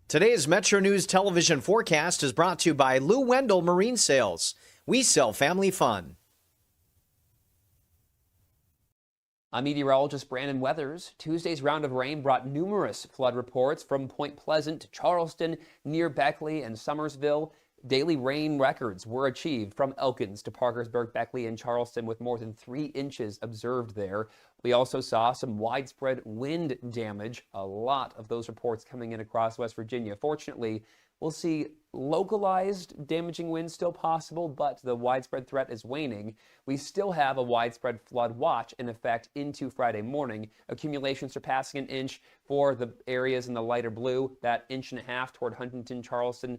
Today's MetroNews television forecast is brought to you by Lou Wendell Marine Sales. We sell family fun. I'm meteorologist Brenen Weathers. Tuesday's round of rain brought numerous flood reports from Point Pleasant to Charleston, near Beckley and Summersville. Daily rain records were achieved from Elkins to Parkersburg, Beckley, and Charleston, with more than 3 inches observed there. We also saw some widespread wind damage, a lot of those reports coming in across West Virginia. Fortunately, we'll see localized damaging winds still possible, but the widespread threat is waning. We still have a widespread flood watch in effect into Friday morning. Accumulation surpassing 1 inch for the areas in the lighter blue, that 1.5 inches toward Huntington, Charleston,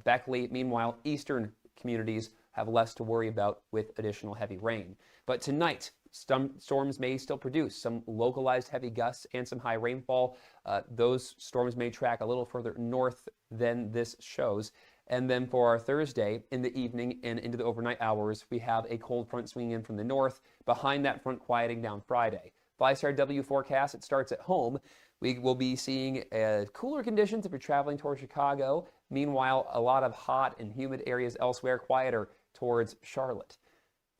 Beckley. Meanwhile, eastern communities have less to worry about with additional heavy rain. But tonight, storms may still produce some localized heavy gusts and some high rainfall. Those storms may track a little further north than this shows. And then for our Thursday, in the evening and into the overnight hours, we have a cold front swinging in from the north. Behind that front, quieting down Friday. Flystar W forecast, it starts at home. We will be seeing cooler conditions if you're traveling towards Chicago. Meanwhile, a lot of hot and humid areas elsewhere, quieter towards Charlotte.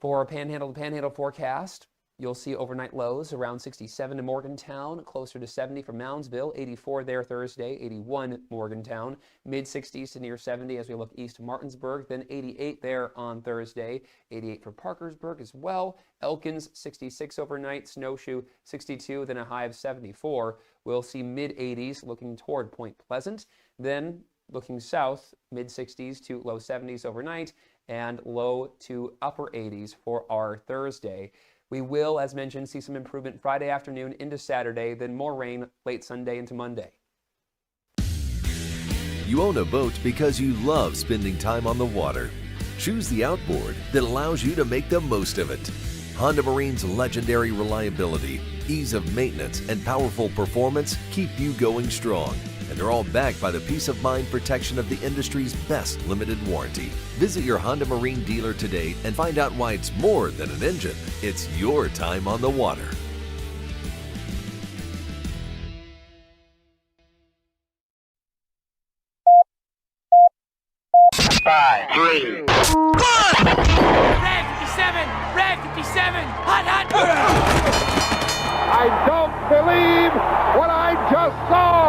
For Panhandle to Panhandle forecast, you'll see overnight lows around 67 in Morgantown, closer to 70 for Moundsville, 84 there Thursday, 81 Morgantown, mid-60s to near 70 as we look east to Martinsburg, then 88 there on Thursday, 88 for Parkersburg as well, Elkins 66 overnight, Snowshoe 62, then a high of 74. We'll see mid-80s looking toward Point Pleasant, then looking south, mid-60s to low 70s overnight, and low to upper 80s for our Thursday. We will, as mentioned, see some improvement Friday afternoon into Saturday, then more rain late Sunday into Monday. You own a boat because you love spending time on the water. Choose the outboard that allows you to make the most of it. Honda Marine's legendary reliability, ease of maintenance, and powerful performance keep you going strong. And they're all backed by the peace of mind protection of the industry's best limited warranty. Visit your Honda Marine dealer today and find out why it's more than an engine. It's your time on the water. Five, three, Red 57! Red 57! Hot, hot! I don't believe what I just saw.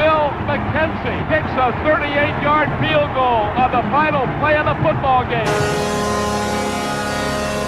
Bill McKenzie kicks a 38-yard field goal on the final play of the football game.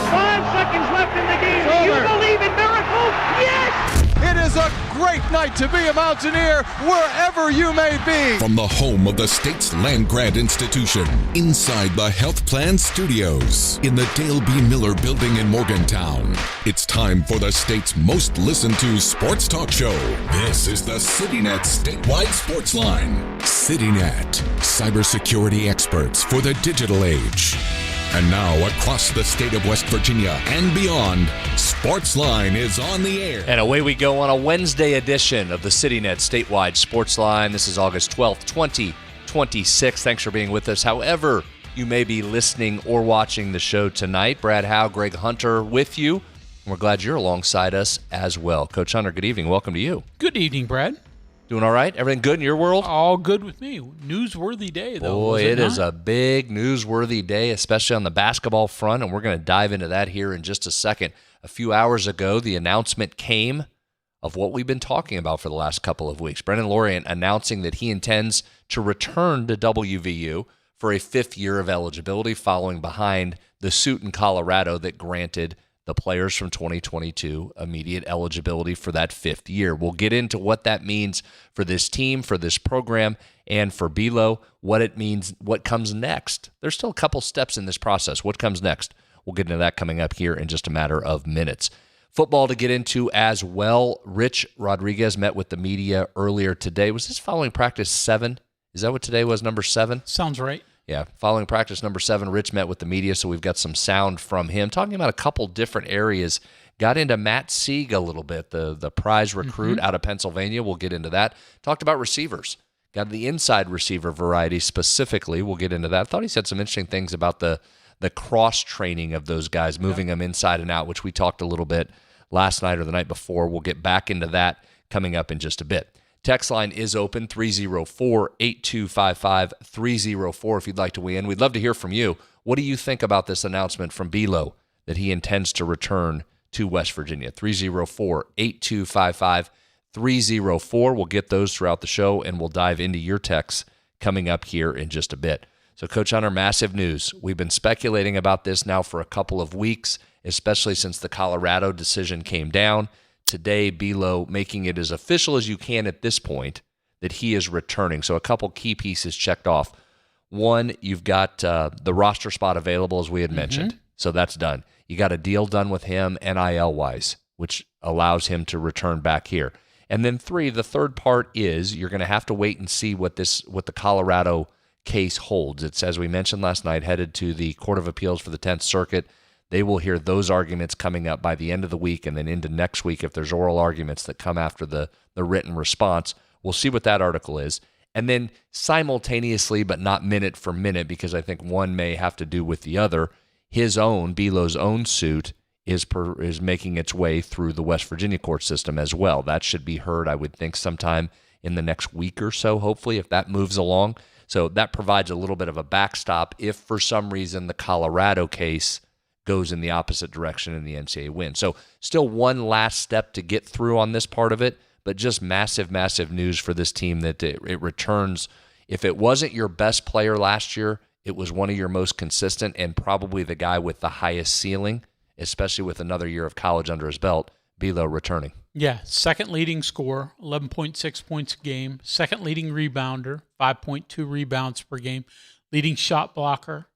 5 seconds left in the game. Do you believe in miracles? Yes! It is a great night to be a Mountaineer wherever you may be. From the home of the state's land-grant institution, inside the Health Plan Studios, in the Dale B. Miller Building in Morgantown, it's time for the state's most listened to sports talk show. This is the CityNet Statewide Sportsline. CityNet, cybersecurity experts for the digital age. And now, across the state of West Virginia and beyond, Sportsline is on the air. And away we go on a Wednesday edition of the CityNet Statewide Sportsline. This is August 12th, 2026. Thanks for being with us. However you may be listening or watching the show tonight, Brad Howe, Greg Hunter with you. And we're glad you're alongside us as well. Coach Hunter, good evening. Welcome to you. Good evening, Brad. Doing all right? Everything good in your world? All good with me. Newsworthy day, though. Boy, it is a big newsworthy day, especially on the basketball front, and we're going to dive into that here in just a second. A few hours ago, the announcement came of what we've been talking about for the last couple of weeks. Brenen Lorient announcing that he intends to return to WVU for a 5th year of eligibility, following behind the suit in Colorado that granted the players from 2022 immediate eligibility for that 5th year. We'll get into what that means for this team, for this program, and for Belo, what it means, what comes next. There's still a couple steps in this process. What comes next? We'll get into that coming up here in just a matter of minutes. Football to get into as well. Rich Rodriguez met with the media earlier today. Was this following practice 7? Is that what today was, number 7? Sounds right. Yeah, following practice number 7, Rich met with the media, so we've got some sound from him, talking about a couple different areas. Got into Matt Sieg a little bit, the prize recruit out of Pennsylvania. We'll get into that. Talked about receivers. Got the inside receiver variety specifically. We'll get into that. Thought he said some interesting things about the cross-training of those guys, moving them inside and out, which we talked a little bit last night or the night before. We'll get back into that coming up in just a bit. Text line is open, 304-8255-304 if you'd like to weigh in. We'd love to hear from you. What do you think about this announcement from Belo that he intends to return to West Virginia? 304-8255-304. We'll get those throughout the show, and we'll dive into your texts coming up here in just a bit. So, Coach Hunter, massive news. We've been speculating about this now for a couple of weeks, especially since the Colorado decision came down. Today, Belo making it as official as you can at this point that he is returning. So a couple key pieces checked off. One, you've got the roster spot available, as we had mentioned. So that's done. You got a deal done with him NIL-wise, which allows him to return back here. And then three, the third part is you're going to have to wait and see what the Colorado case holds. It's, as we mentioned last night, headed to the Court of Appeals for the 10th Circuit. They will hear those arguments coming up by the end of the week and then into next week if there's oral arguments that come after the written response. We'll see what that article is. And then simultaneously, but not minute for minute, because I think one may have to do with the other, Belo's own suit is making its way through the West Virginia court system as well. That should be heard, I would think, sometime in the next week or so, hopefully, if that moves along. So that provides a little bit of a backstop if for some reason the Colorado case goes in the opposite direction and the NCAA wins. So still one last step to get through on this part of it, but just massive, massive news for this team that it returns. If it wasn't your best player last year, it was one of your most consistent and probably the guy with the highest ceiling, especially with another year of college under his belt, Belo returning. Yeah, second leading scorer, 11.6 points a game. Second leading rebounder, 5.2 rebounds per game. Leading shot blocker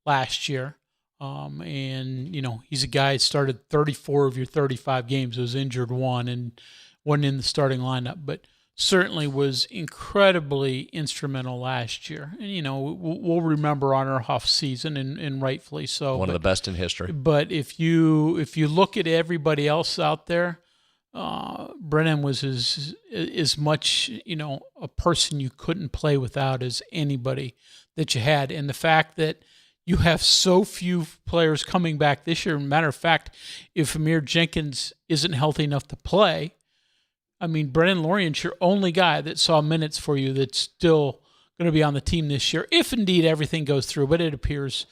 last year. And, he's a guy that started 34 of your 35 games, was injured one and wasn't in the starting lineup, but certainly was incredibly instrumental last year. And, we'll remember on our off season and rightfully so. One of the best in history. But if you look at everybody else out there, Brenen was as much, a person you couldn't play without as anybody that you had. And the fact that you have so few players coming back this year. Matter of fact, if Amir Jenkins isn't healthy enough to play, Brenen Lorient's your only guy that saw minutes for you that's still going to be on the team this year, if indeed everything goes through. But it appears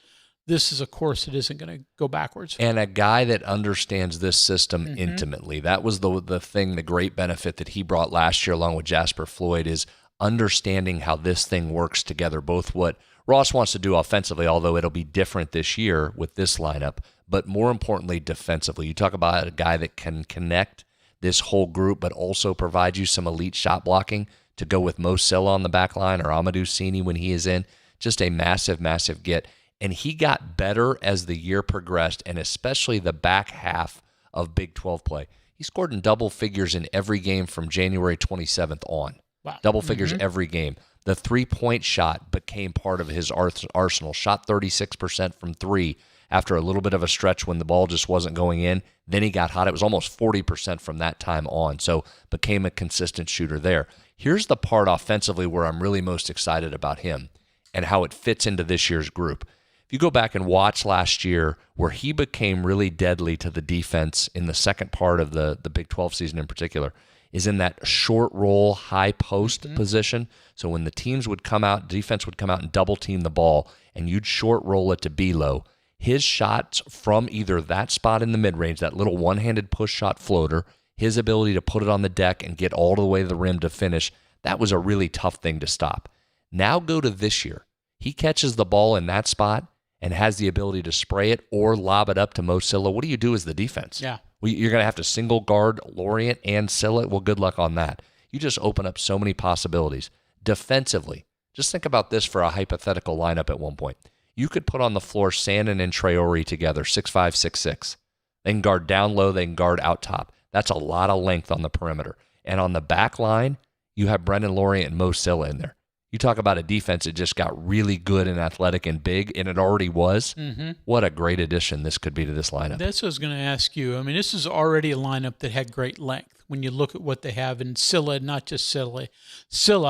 this is a course that isn't going to go backwards. And a guy that understands this system intimately. That was the great benefit that he brought last year along with Jasper Floyd is understanding how this thing works together, both what Ross wants to do offensively, although it'll be different this year with this lineup, but more importantly, defensively. You talk about a guy that can connect this whole group, but also provide you some elite shot blocking to go with Mo Silla on the back line or Amadou Sini when he is in. Just a massive, massive get. And he got better as the year progressed, and especially the back half of Big 12 play. He scored in double figures in every game from January 27th on. Wow. Double figures every game. The three-point shot became part of his arsenal. Shot 36% from three after a little bit of a stretch when the ball just wasn't going in. Then he got hot. It was almost 40% from that time on, so became a consistent shooter there. Here's the part offensively where I'm really most excited about him and how it fits into this year's group. If you go back and watch last year where he became really deadly to the defense in the second part of the Big 12 season in particular, is in that short roll, high post position. So when the defense would come out and double team the ball, and you'd short roll it to Belo, his shots from either that spot in the mid-range, that little one-handed push shot floater, his ability to put it on the deck and get all the way to the rim to finish, that was a really tough thing to stop. Now go to this year. He catches the ball in that spot and has the ability to spray it or lob it up to Mo Silla. What do you do as the defense? Yeah. You're going to have to single guard Lorient and Silla. Well, good luck on that. You just open up so many possibilities. Defensively, just think about this for a hypothetical lineup at one point. You could put on the floor Sandin and Traore together, 6'5", 6'6". They can guard down low. They can guard out top. That's a lot of length on the perimeter. And on the back line, you have Brenen Lorient and Mo Silla in there. You talk about a defense that just got really good and athletic and big, and it already was. What a great addition this could be to this lineup. That's what I was going to ask you. This is already a lineup that had great length. When you look at what they have in Silla, not just Silla,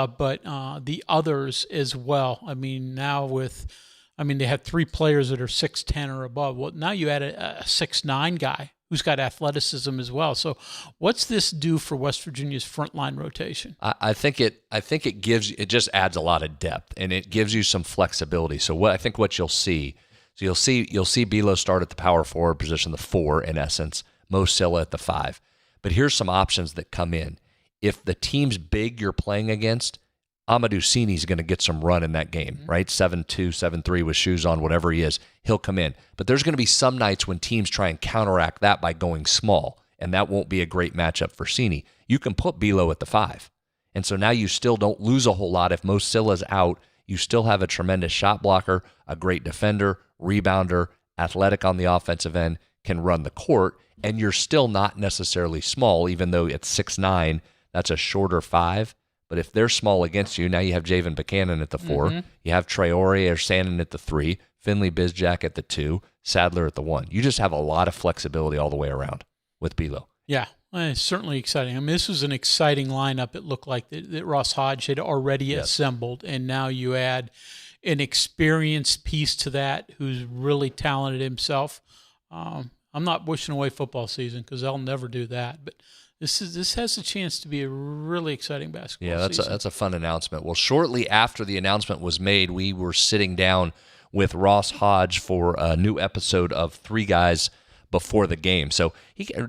but the others as well. Now they have three players that are 6'10" or above. Well, now you add a 6'9" guy who's got athleticism as well. So what's this do for West Virginia's frontline rotation? I think it just adds a lot of depth, and it gives you some flexibility. So what you'll see, you'll see Bilo start at the power forward position, the 4 in essence, Mo Silla at the 5. But here's some options that come in. If the team's big you're playing against, Amadou Sini's going to get some run in that game, right? 7'2", 7'3", with shoes on, whatever he is, he'll come in. But there's going to be some nights when teams try and counteract that by going small, and that won't be a great matchup for Sini. You can put Bilo at the 5. And so now you still don't lose a whole lot. If Mo Silla's out, you still have a tremendous shot blocker, a great defender, rebounder, athletic on the offensive end, can run the court, and you're still not necessarily small, even though at 6'9", that's a shorter 5. But if they're small against you, now you have Javen Buchanan at the 4. You have Traore or Sandin at the 3, Finley Bizjack at the 2, Sadler at the 1. You just have a lot of flexibility all the way around with Bilo. Yeah, it's certainly exciting. I mean, this was an exciting lineup. It looked like that Ross Hodge had already assembled, and now you add an experienced piece to that who's really talented himself. I'm not wishing away football season because they'll never do that, but this has a chance to be a really exciting basketball season. That's a fun announcement. Well, shortly after the announcement was made, we were sitting down with Ross Hodge for a new episode of Three Guys Before the Game. So,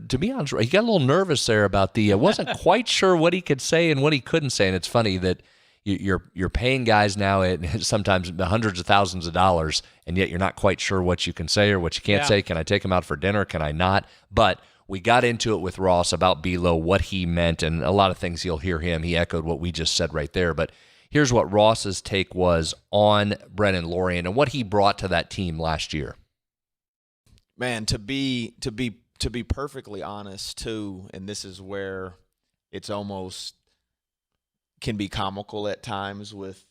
to be honest, he got a little nervous there about wasn't quite sure what he could say and what he couldn't say. And it's funny that you're paying guys now at sometimes hundreds of thousands of dollars, and yet you're not quite sure what you can say or what you can't say. Can I take him out for dinner? Can I not? But we got into it with Ross about Bilo, what he meant, and a lot of things you'll hear him. He echoed what we just said right there. But here's what Ross's take was on Brenen Lorient and what he brought to that team last year. Man, to be perfectly honest too, and this is where it's almost can be comical at times with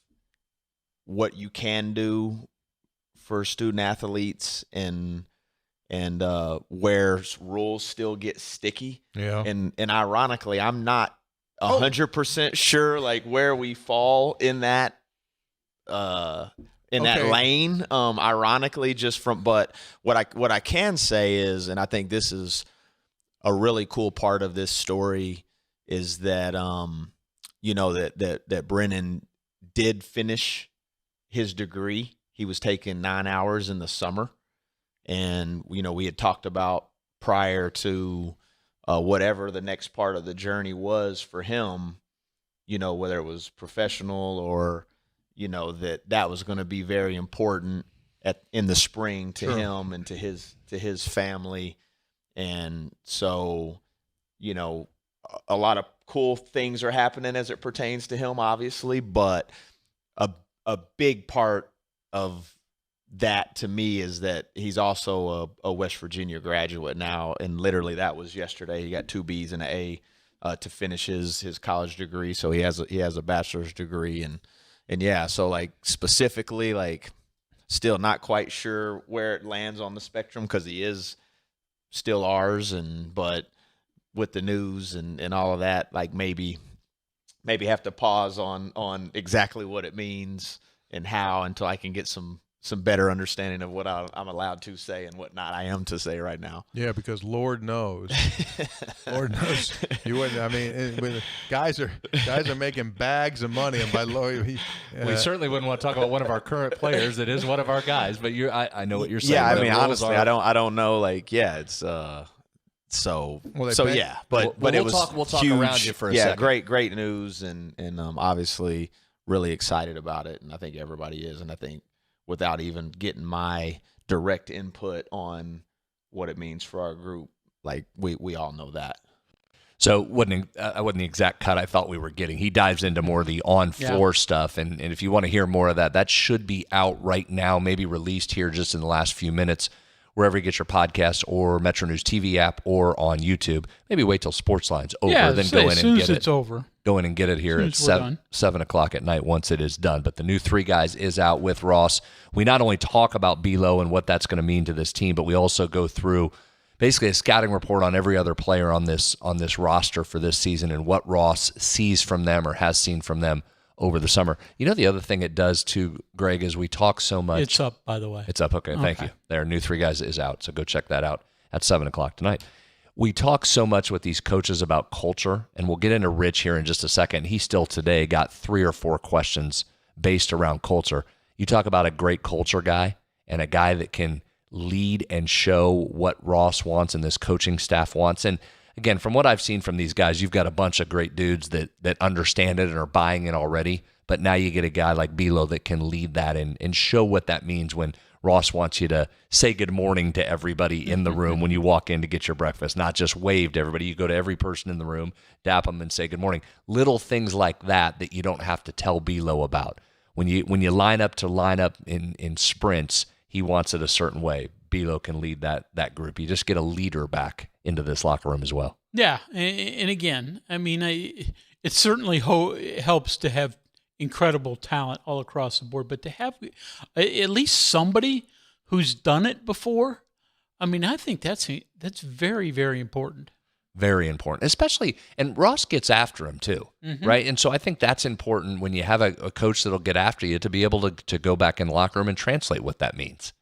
what you can do for student athletes and where rules still get sticky. Yeah. And ironically, I'm not 100% sure like where we fall in that that lane. Ironically, but what I can say is, and I think this is a really cool part of this story, is that that Brenen did finish his degree. He was taking 9 hours in the summer. And, we had talked about prior to whatever the next part of the journey was for him, whether it was professional or, that was going to be very important in the spring to him and to his family. And so, a lot of cool things are happening as it pertains to him, obviously, but a big part of that to me is that he's also a West Virginia graduate now, and literally that was yesterday. He got 2 B's and an A to finish his college degree, so he has a bachelor's degree, and yeah, so like specifically, like still not quite sure where it lands on the spectrum because he is still ours, but with the news and all of that, like maybe have to pause on exactly what it means and how until I can get some better understanding of what I'm allowed to say and what not I am to say right now. Yeah, because Lord knows, you wouldn't. I mean, guys are making bags of money, and by Lord, we certainly wouldn't want to talk about one of our current players. It is one of our guys, but I know what you're saying. Yeah, I mean, honestly, I don't know. Like, yeah, it's but it was we'll talk huge, around you for a second. Great news, and obviously really excited about it, and I think everybody is, and I think, without even getting my direct input on what it means for our group, like we all know that. So wasn't the exact cut I thought we were getting. He dives into more of the on-floor stuff, and if you want to hear more of that, that should be out right now, maybe released here just in the last few minutes, wherever you get your podcasts or MetroNews TV app or on YouTube. Maybe wait till Sportsline's over, then go in and get it. It's over. Go in and get it here at 7 o'clock at night once it is done. But the new Three Guys is out with Ross. We not only talk about Bilo and what that's going to mean to this team, but we also go through basically a scouting report on every other player on this roster for this season and what Ross sees from them or has seen from them over the summer. The other thing it does too, Greg, is we talk so much. It's up, by the way. It's up. Okay, thank you. There, new Three Guys is out, so go check that out at 7 o'clock tonight. we talk so much with these coaches about culture, and we'll get into Rich here in just a second. He still today got 3 or 4 questions based around culture. You talk about a great culture guy and a guy that can lead and show what Ross wants and this coaching staff wants. And again, from what I've seen from these guys, you've got a bunch of great dudes that understand it and are buying it already. But now you get a guy like Bilo that can lead that and show what that means when Ross wants you to say good morning to everybody in the room when you walk in to get your breakfast, not just wave to everybody. You go to every person in the room, dap them, and say good morning. Little things like that you don't have to tell Bilo about. When you line up in sprints, he wants it a certain way. Bilo can lead that group. You just get a leader back into this locker room as well. Yeah, and again, I mean, it certainly helps to have incredible talent all across the board, but to have at least somebody who's done it before, I mean, I think that's very, very important. Very important, especially, and Ross gets after him too, right? And so I think that's important when you have a coach that'll get after you to be able to go back in the locker room and translate what that means.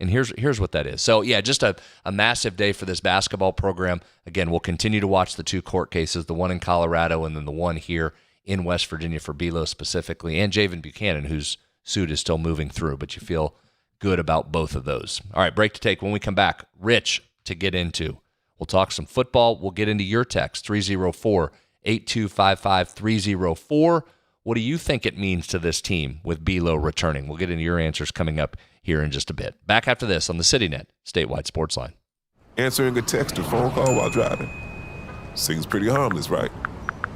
And here's what that is. So, yeah, just a massive day for this basketball program. Again, we'll continue to watch the 2 court cases, the one in Colorado and then the one here in West Virginia for Bilo specifically, and Javen Buchanan, whose suit is still moving through, but you feel good about both of those. All right, break to take. When we come back, Rich to get into. We'll talk some football. We'll get into your text, 304-8255-304. What do you think it means to this team with Bilo returning? We'll get into your answers coming up here in just a bit. Back after this on the CityNet Statewide Sportsline. Answering a text or phone call while driving. Seems pretty harmless, right?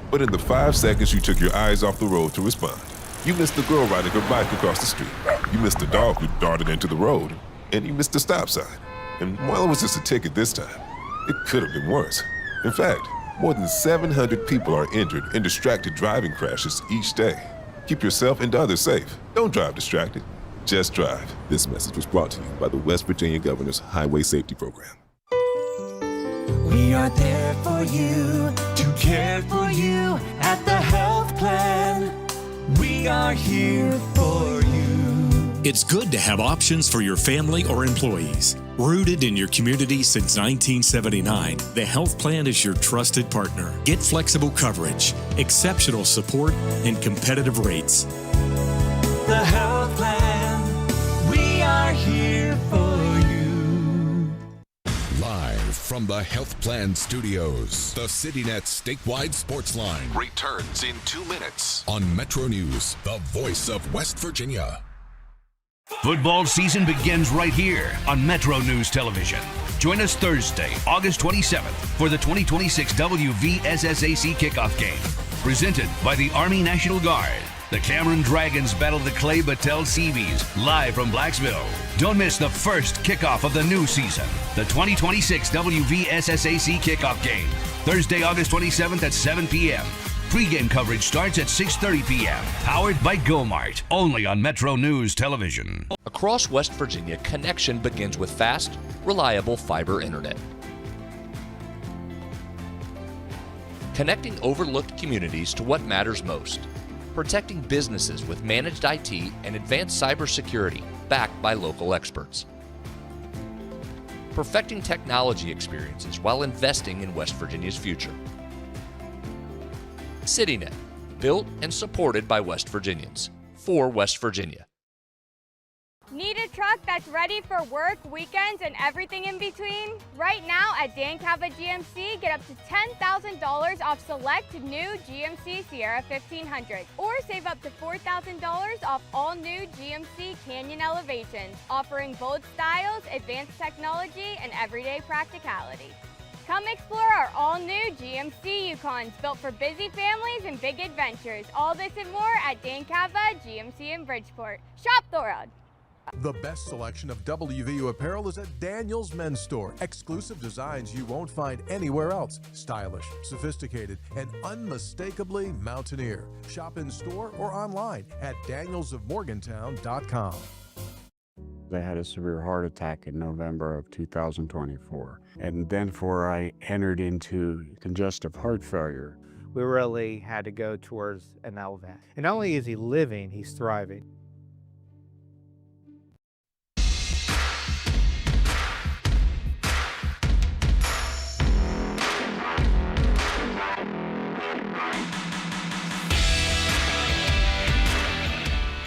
But in the 5 seconds you took your eyes off the road to respond, you missed the girl riding her bike across the street. You missed the dog who darted into the road. And you missed the stop sign. And while it was just a ticket this time, it could have been worse. In fact, more than 700 people are injured in distracted driving crashes each day. Keep yourself and others safe. Don't drive distracted. Just drive. This message was brought to you by the West Virginia Governor's Highway Safety Program. We are there for you, to care for you at the health plan. We are here for you. It's good to have options for your family or employees. Rooted in your community since 1979, the health plan is your trusted partner. Get flexible coverage, exceptional support, and competitive rates. The health plan, we are here for you. Live from the Health Plan Studios, the CityNet Statewide Sportsline returns in 2 minutes on MetroNews, the voice of West Virginia. Football season begins right here on MetroNews Television. Join us Thursday, August 27th for the 2026 WVSSAC kickoff game. Presented by the Army National Guard. The Cameron Dragons battle the Clay Battelle Seabees live from Blacksville. Don't miss the first kickoff of the new season, the 2026 WVSSAC kickoff game. Thursday, August 27th at 7 p.m. Pre-game coverage starts at 6:30 p.m. Powered by GoMart, only on MetroNews Television. Across West Virginia, connection begins with fast, reliable fiber internet. Connecting overlooked communities to what matters most. Protecting businesses with managed IT and advanced cybersecurity, backed by local experts. Perfecting technology experiences while investing in West Virginia's future. CityNet, built and supported by West Virginians, for West Virginia. Need a truck that's ready for work, weekends, and everything in between? Right now at Dan Cava GMC, get up to $10,000 off select new GMC Sierra 1500, or save up to $4,000 off all new GMC Canyon Elevations, offering bold styles, advanced technology, and everyday practicality. Come explore our all-new GMC Yukons, built for busy families and big adventures. All this and more at Dan Cava GMC in Bridgeport. Shop Thorold. The best selection of WVU apparel is at Daniel's Men's Store. Exclusive designs you won't find anywhere else. Stylish, sophisticated, and unmistakably Mountaineer. Shop in store or online at danielsofmorgantown.com. I had a severe heart attack in November of 2024. And then I entered into congestive heart failure. We really had to go towards an LVAD. And not only is he living, he's thriving.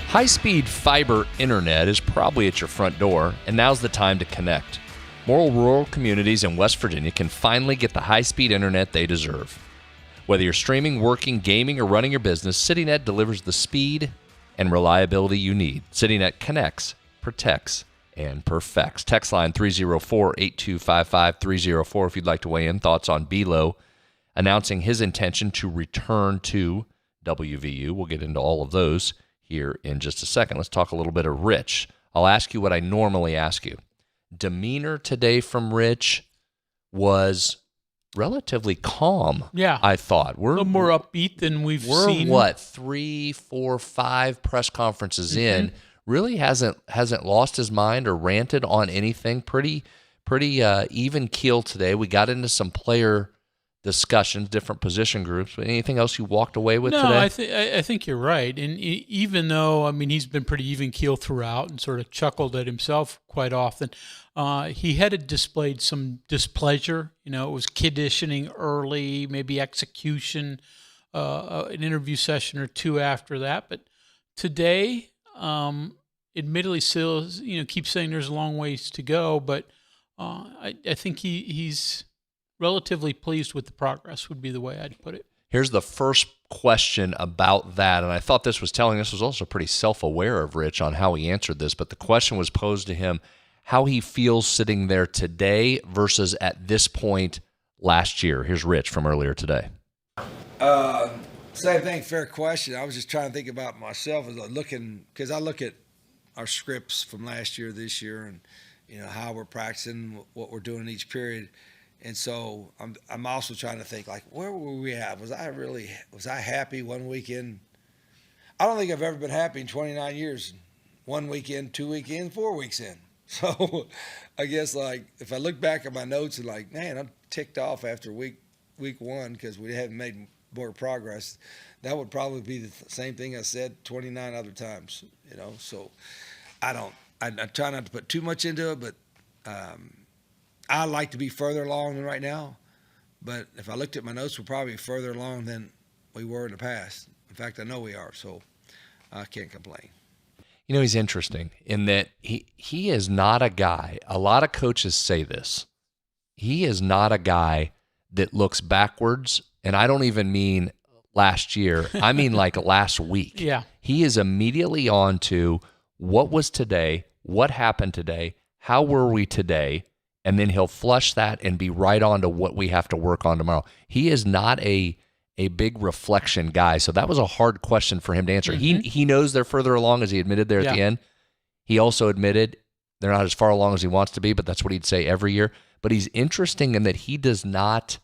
High-speed fiber internet is probably at your front door, and now's the time to connect. More rural communities in West Virginia can finally get the high-speed internet they deserve. Whether you're streaming, working, gaming, or running your business, CityNet delivers the speed and reliability you need. CityNet connects, protects, and perfects. Textline 304-8255-304 if you'd like to weigh in. Thoughts on Belo announcing his intention to return to WVU. We'll get into all of those here in just a second. Let's talk a little bit of Rich. I'll ask you what I normally ask you. Demeanor today from Rich was relatively calm. Yeah, I thought. We're a little more upbeat than we've seen. We're what, 3, 4, 5 press conferences in. Really hasn't lost his mind or ranted on anything. Pretty even keel today. We got into some player discussions, different position groups. But anything else you walked away with today? No, I think you're right. And even though, I mean, he's been pretty even keel throughout and sort of chuckled at himself quite often, he had displayed some displeasure. You know, it was conditioning early, maybe execution, an interview session or two after that. But today, admittedly, still, keeps saying there's a long ways to go. But I think he's relatively pleased with the progress would be the way I'd put it. Here's the first question about that, and I thought this was telling. This was also pretty self-aware of Rich on how he answered this, but the question was posed to him how he feels sitting there today versus at this point last year. Here's Rich from earlier today. Same thing, fair question. I was just trying to think about myself as looking, because I look at our scripts from last year, this year, and how we're practicing, what we're doing each period. And so I'm also trying to think, like, where were we at? Was I happy one weekend? I don't think I've ever been happy in 29 years. 1 weekend, 2 weekends, 4 weeks in. So I guess, like, if I look back at my notes and like, man, I'm ticked off after week one because we haven't made more progress, that would probably be the same thing I said 29 other times, So I try not to put too much into it, but I like to be further along than right now, but if I looked at my notes, we're probably further along than we were in the past. In fact, I know we are, so I can't complain. He's interesting in that he is not a guy. A lot of coaches say this. He is not a guy that looks backwards, and I don't even mean last year. I mean like last week. Yeah. He is immediately on to what was today, what happened today, how were we today, and then he'll flush that and be right on to what we have to work on tomorrow. He is not a big reflection guy, so that was a hard question for him to answer. He knows they're further along, as he admitted there at the end. He also admitted they're not as far along as he wants to be, but that's what he'd say every year. But he's interesting in that he does not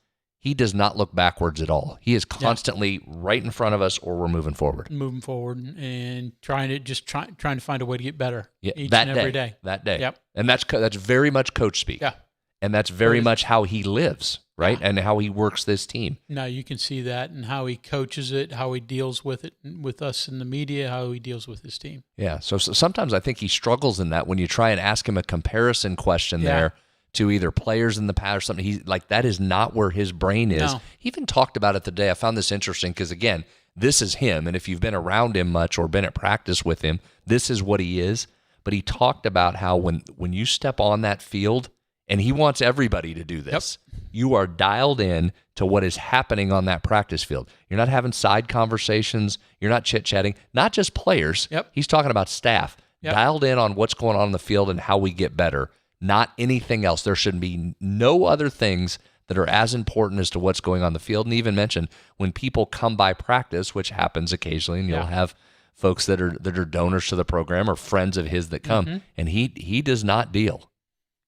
look backwards at all. He is constantly right in front of us, or we're moving forward. Moving forward and trying to find a way to get better each and every day. That day. Yep. And that's very much coach speak. Yeah. And that's very much how he lives, right? And how he works this team. Now you can see that and how he coaches it, how he deals with it with us in the media, how he deals with his team. Yeah. So sometimes I think he struggles in that when you try and ask him a comparison question there to either players in the past or something. He's like, that is not where his brain is. No. He even talked about it today. I found this interesting because, again, this is him. And if you've been around him much or been at practice with him, this is what he is. But he talked about how when you step on that field, and he wants everybody to do this, you are dialed in to what is happening on that practice field. You're not having side conversations. You're not chit-chatting. Not just players. He's talking about staff. Dialed in on what's going on in the field and how we get better. Not anything else. There should be no other things that are as important as to what's going on the field. And even mentioned when people come by practice, which happens occasionally, and you'll have folks that are donors to the program or friends of his that come, and he does not deal.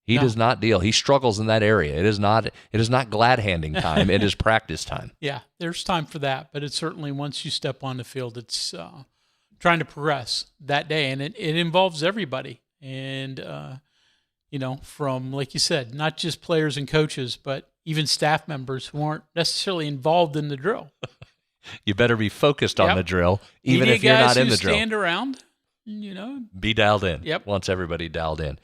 He does not deal. He struggles in that area. It is not glad handing time. It is practice time. Yeah, there's time for that, but it's certainly once you step on the field, it's trying to progress that day, and it involves everybody. And from, like you said, not just players and coaches, but even staff members who aren't necessarily involved in the drill. You better be focused on the drill, even if you're not in the drill. Stand around, Be dialed in. Yep. Wants everybody dialed in.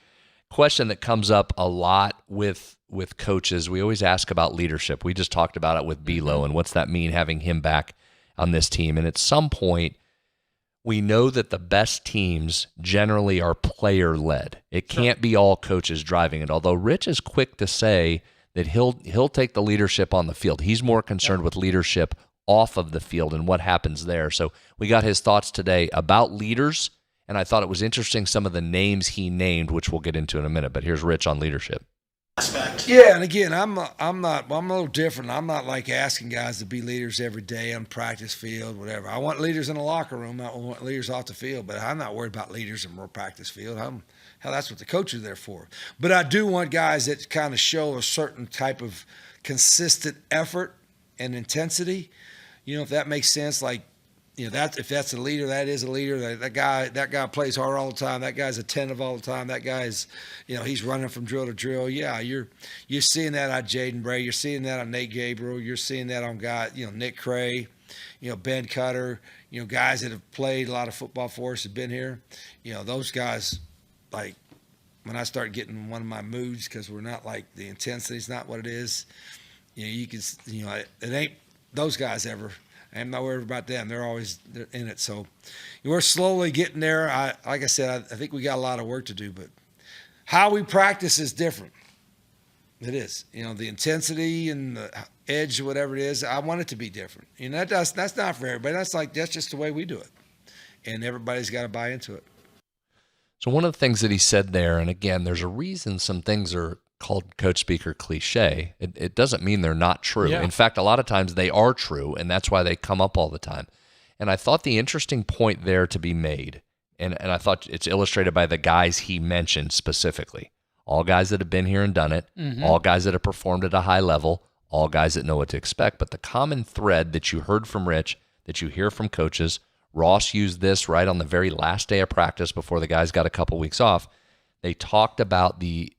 question that comes up a lot with coaches. We always ask about leadership. We just talked about it with Belo, and what's that mean having him back on this team? And at some point, we know that the best teams generally are player-led. It can't be all coaches driving it, although Rich is quick to say that he'll take the leadership on the field. He's more concerned with leadership off of the field and what happens there. So we got his thoughts today about leaders, and I thought it was interesting some of the names he named, which we'll get into in a minute. But here's Rich on leadership. Yeah, and again, I'm a little different. I'm not like asking guys to be leaders every day on practice field, whatever. I want leaders in the locker room. I want leaders off the field, but I'm not worried about leaders in more practice field. Hell, that's what the coach is there for. But I do want guys that kind of show a certain type of consistent effort and intensity. You know, if that makes sense, like, you know, that if that's a leader, that is a leader. That guy plays hard all the time. That guy's attentive all the time. That guy's, you know, he's running from drill to drill. Yeah, you're seeing that on Jaden Bray. You're seeing that on Nate Gabriel. You're seeing that on guys, you know, Nick Cray, you know, Ben Cutter, you know, guys that have played a lot of football for us have been here. You know, those guys, like, when I start getting one of my moods because we're not like the intensity's not what it is. You know, you can, you know, it ain't those guys ever. I'm not worried about them. They're in it. So we're slowly getting there. Like I said, I think we got a lot of work to do, but how we practice is different. It is. You know, the intensity and the edge, whatever it is, I want it to be different. You know, that's not for everybody. That's just the way we do it. And everybody's got to buy into it. So one of the things that he said there, and again, there's a reason some things are called coach speaker cliche. It doesn't mean they're not true. Yeah. In fact, a lot of times they are true, and that's why they come up all the time. And I thought the interesting point there to be made, and I thought it's illustrated by the guys he mentioned specifically. All guys that have been here and done it, all guys that have performed at a high level, all guys that know what to expect. But the common thread that you heard from Rich, that you hear from coaches, Ross used this right on the very last day of practice before the guys got a couple weeks off. They talked about the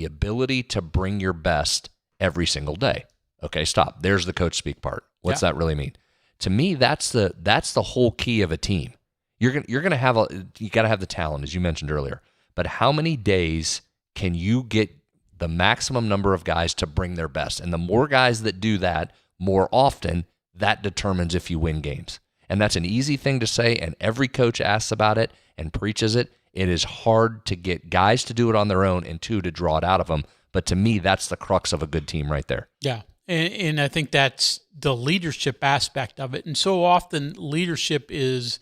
ability to bring your best every single day. Okay, stop. There's the coach speak part. What's that really mean? To me, that's the whole key of a team. You got to have the talent, as you mentioned earlier. But how many days can you get the maximum number of guys to bring their best? And the more guys that do that more often, that determines if you win games. And that's an easy thing to say, and every coach asks about it and preaches it. It is hard to get guys to do it on their own and to draw it out of them. But to me, that's the crux of a good team right there. Yeah, and I think that's the leadership aspect of it. And so often leadership is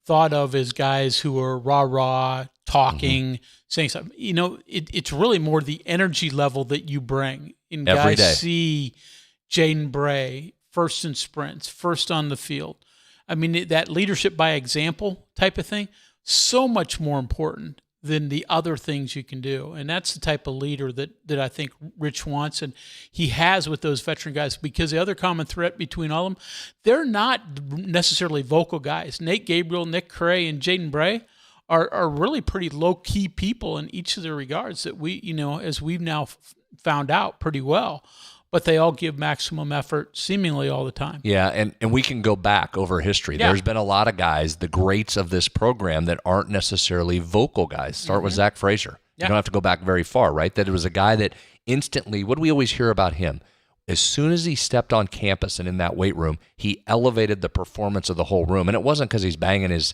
thought of as guys who are rah-rah, talking, saying something. You know, it's really more the energy level that you bring. And Every guys day. see Jaden Bray first in sprints, first on the field. I mean, that leadership by example type of thing, so much more important than the other things you can do. And that's the type of leader that I think Rich wants, and he has with those veteran guys, because the other common thread between all of them, they're not necessarily vocal guys. Nate Gabriel, Nick Cray, and Jaden Bray are really pretty low-key people in each of their regards that we, you know, as we've now found out pretty well. But they all give maximum effort seemingly all the time. Yeah, and we can go back over history. Yeah. There's been a lot of guys, the greats of this program, that aren't necessarily vocal guys. Start with Zach Frazier. Yeah. You don't have to go back very far, right? That it was a guy that instantly, what do we always hear about him? As soon as he stepped on campus and in that weight room, he elevated the performance of the whole room. And it wasn't because he's banging his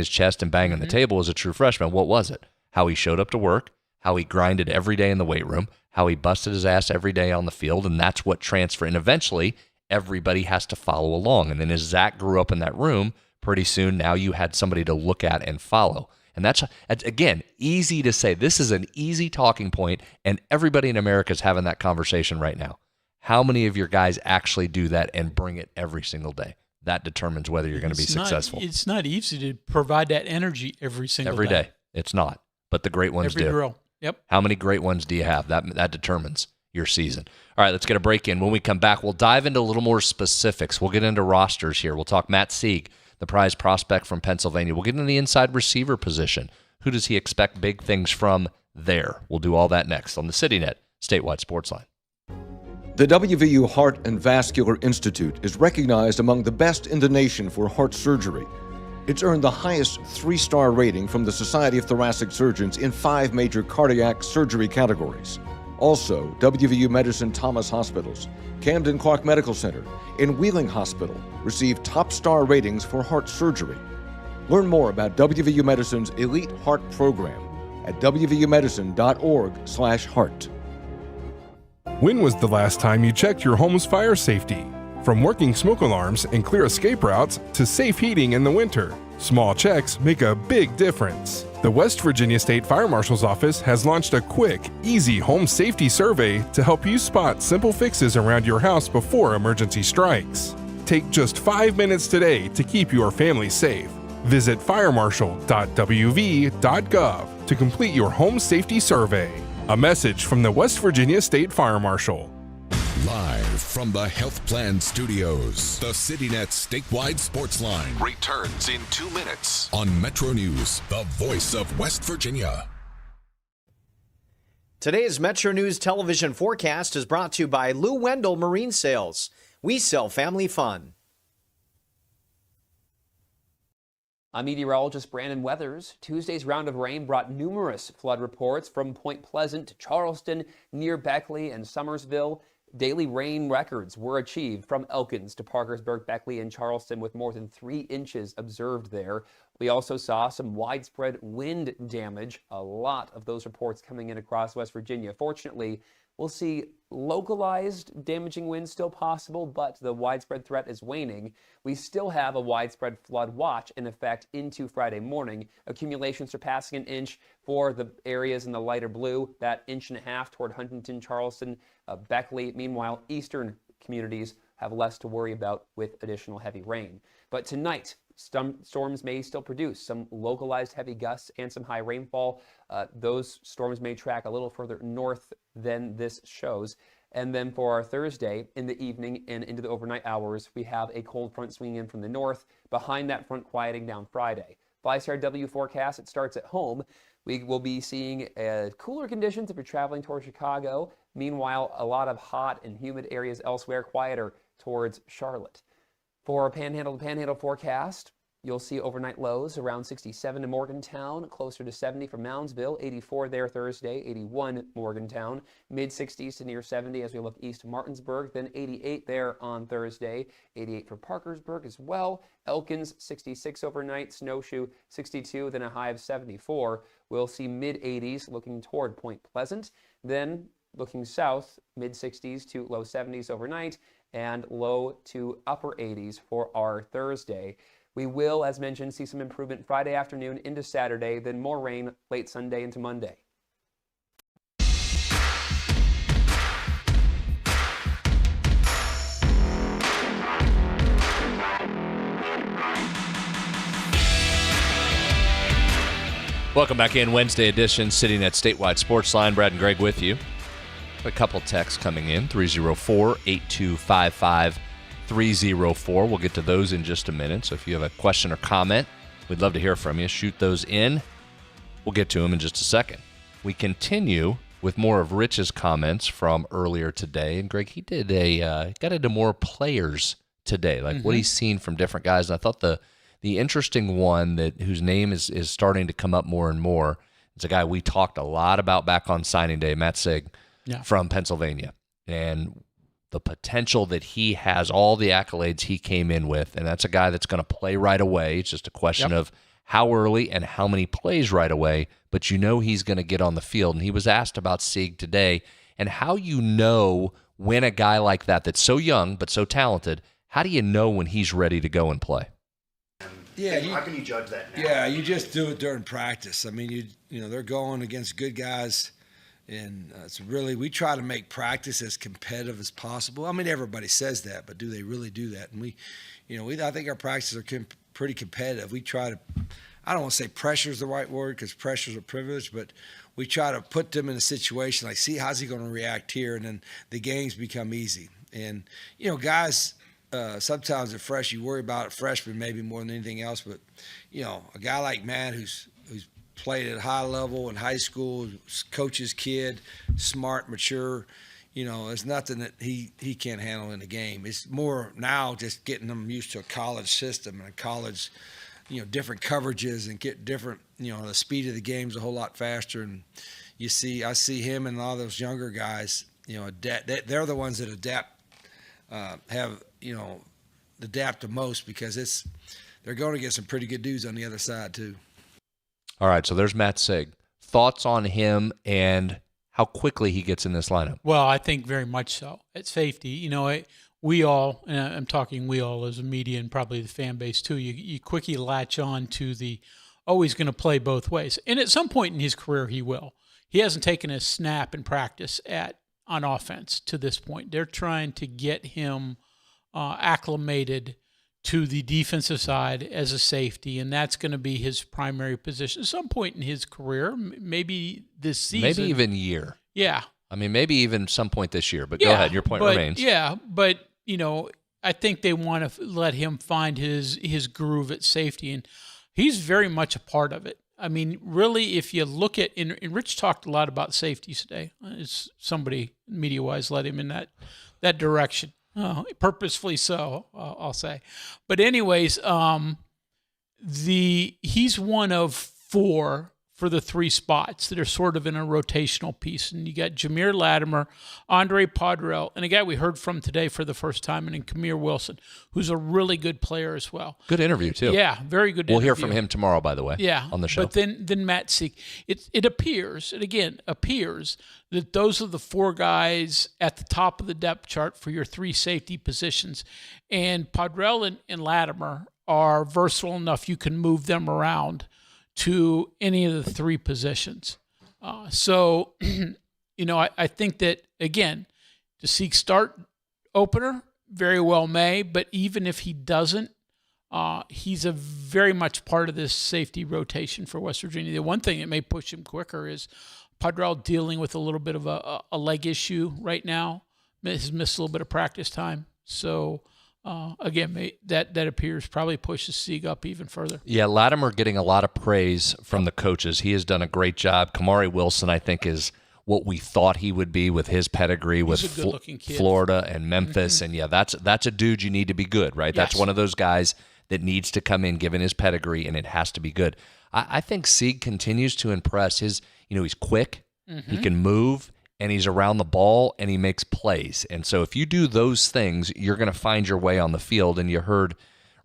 chest and banging the table as a true freshman. What was it? How he showed up to work, how he grinded every day in the weight room, how he busted his ass every day on the field, and that's what transferred. And eventually, everybody has to follow along. And then as Zach grew up in that room, pretty soon now you had somebody to look at and follow. And that's, again, easy to say. This is an easy talking point, and everybody in America is having that conversation right now. How many of your guys actually do that and bring it every single day? That determines whether you're going to be successful. It's not easy to provide that energy every single Every day. It's not. But the great ones every do. drill. Yep. How many great ones do you have? That determines your season. All right, let's get a break in. When we come back, we'll dive into a little more specifics. We'll get into rosters here. We'll talk Matt Sieg, the prize prospect from Pennsylvania. We'll get into the inside receiver position. Who does he expect big things from there? We'll do all that next on the CityNet Statewide Sportsline. The WVU Heart and Vascular Institute is recognized among the best in the nation for heart surgery. It's earned the highest 3-star rating from the Society of Thoracic Surgeons in 5 major cardiac surgery categories. Also, WVU Medicine Thomas Hospitals, Camden Clark Medical Center, and Wheeling Hospital received top star ratings for heart surgery. Learn more about WVU Medicine's Elite Heart Program at wvumedicine.org/heart. When was the last time you checked your home's fire safety? From working smoke alarms and clear escape routes to safe heating in the winter, small checks make a big difference. The West Virginia State Fire Marshal's Office has launched a quick, easy home safety survey to help you spot simple fixes around your house before emergency strikes. Take just 5 minutes today to keep your family safe. Visit firemarshal.wv.gov to complete your home safety survey. A message from the West Virginia State Fire Marshal. Live from the Health Plan Studios, the CityNet statewide Sportsline Returns in 2 minutes. on MetroNews, the voice of West Virginia. Today's Metro News television forecast is brought to you by Lou Wendell Marine Sales. We sell family fun. I'm meteorologist Brenen Weathers. Tuesday's round of rain brought numerous flood reports from Point Pleasant to Charleston, near Beckley and Summersville. Daily rain records were achieved from Elkins to Parkersburg, Beckley, and Charleston, with more than 3 inches observed there. We also saw some widespread wind damage, a lot of those reports coming in across West Virginia. Fortunately, we'll see localized damaging winds still possible, but the widespread threat is waning. We still have a widespread flood watch in effect into Friday morning. Accumulation surpassing an inch for the areas in the lighter blue, that 1.5 inches toward Huntington, Charleston, Beckley. Meanwhile, eastern communities have less to worry about with additional heavy rain. But tonight, storms may still produce some localized heavy gusts and some high rainfall. Those storms may track a little further north than this shows. And then for our Thursday, in the evening and into the overnight hours, we have a cold front swinging in from the north. Behind that front, quieting down Friday. FlyStar W forecast, it starts at home. We will be seeing cooler conditions if you're traveling towards Chicago. Meanwhile, a lot of hot and humid areas elsewhere, quieter towards Charlotte. For our Panhandle to Panhandle forecast, you'll see overnight lows around 67 in Morgantown, closer to 70 for Moundsville, 84 there Thursday, 81 Morgantown, mid-60s to near 70 as we look east to Martinsburg, then 88 there on Thursday, 88 for Parkersburg as well, Elkins 66 overnight, Snowshoe 62, then a high of 74. We'll see mid-80s looking toward Point Pleasant, then looking south, mid-60s to low 70s overnight, and low to upper 80s for our Thursday. We will, as mentioned, see some improvement Friday afternoon into Saturday, then more rain late Sunday into Monday. Welcome back in, Wednesday edition, CityNet Statewide Sportsline. Brad and Greg with you. A couple texts coming in, 304-8255-304. We'll get to those in just a minute. So if you have a question or comment, we'd love to hear from you. Shoot those in. We'll get to them in just a second. We continue with more of Rich's comments from earlier today. And Greg, he did got into more players today, like what he's seen from different guys. And I thought the interesting one whose name is starting to come up more and more, it's a guy we talked a lot about back on signing day, Matt Sig. Yeah. From Pennsylvania, and the potential that he has, all the accolades he came in with, and that's a guy that's going to play right away. It's just a question of how early and how many plays right away, but you know he's going to get on the field. And he was asked about Sig today and how you know when a guy like that that's so young but so talented, how do you know when he's ready to go and play? Yeah, how can you judge that now? Yeah, you just do it during practice. I mean, you know they're going against good guys. And it's really, we try to make practice as competitive as possible. I mean, everybody says that, but do they really do that? And I think our practices are pretty competitive. We try to, I don't want to say pressure is the right word because pressure is a privilege, but we try to put them in a situation like, see, how's he going to react here? And then the games become easy. And, guys, sometimes at fresh, you worry about a freshman maybe more than anything else, but, a guy like Matt who's played at a high level in high school, coach's kid, smart, mature. There's nothing that he can't handle in the game. It's more now just getting them used to a college system and a college different coverages and get different, the speed of the game's a whole lot faster. And I see him and a lot of those younger guys, they're the ones that adapt the most, because they're going to get some pretty good dudes on the other side too. All right, so there's Matt Sig. Thoughts on him and how quickly he gets in this lineup? Well, I think very much so. At safety, we all, and I'm talking we all as a media and probably the fan base too, you quickly latch on to the, he's going to play both ways. And at some point in his career, he will. He hasn't taken a snap in practice on offense to this point. They're trying to get him acclimated to the defensive side as a safety, and that's going to be his primary position at some point in his career, maybe this season. Maybe even year. Yeah. I mean, maybe even some point this year, but go ahead. Your point remains. Yeah, but, I think they want to let him find his groove at safety, and he's very much a part of it. I mean, really, if you look at, and Rich talked a lot about safeties today. It's somebody media-wise led him in that direction. Purposefully so, I'll say. But anyways, he's one of 4 for the 3 spots that are sort of in a rotational piece. And you got Jameer Latimer, Andre Podrell, and a guy we heard from today for the first time, and Kamir Wilson, who's a really good player as well. Good interview, too. Yeah, very good We'll interview. hear from him tomorrow, by the way, on the show. But then Matt Sieg. It appears that those are the 4 guys at the top of the depth chart for your 3 safety positions. And Podrell and Latimer are versatile enough you can move them around to any of the 3 positions. I think that, again, the Sieg start opener very well may, but even if he doesn't, he's a very much part of this safety rotation for West Virginia. The one thing that may push him quicker is Podrell dealing with a little bit of a leg issue right now. He's missed a little bit of practice time. So, again, that appears probably pushes Sieg up even further. Yeah, Latimer getting a lot of praise from the coaches. He has done a great job. Kamari Wilson, I think, is what we thought he would be with his pedigree with Florida and Memphis. And, that's a dude you need to be good, right? Yes. That's one of those guys that needs to come in given his pedigree, and it has to be good. I think Sieg continues to impress. He's quick, he can move, and he's around the ball, and he makes plays. And so if you do those things, you're going to find your way on the field. And you heard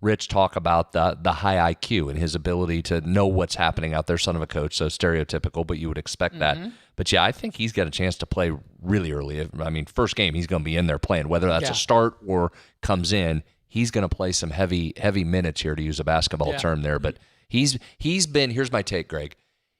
Rich talk about the high IQ and his ability to know what's happening out there, son of a coach, so stereotypical, but you would expect that. But, I think he's got a chance to play really early. I mean, first game, he's going to be in there playing, whether that's a start or comes in. He's going to play some heavy minutes here, to use a basketball term there. But he's been, here's my take, Greg.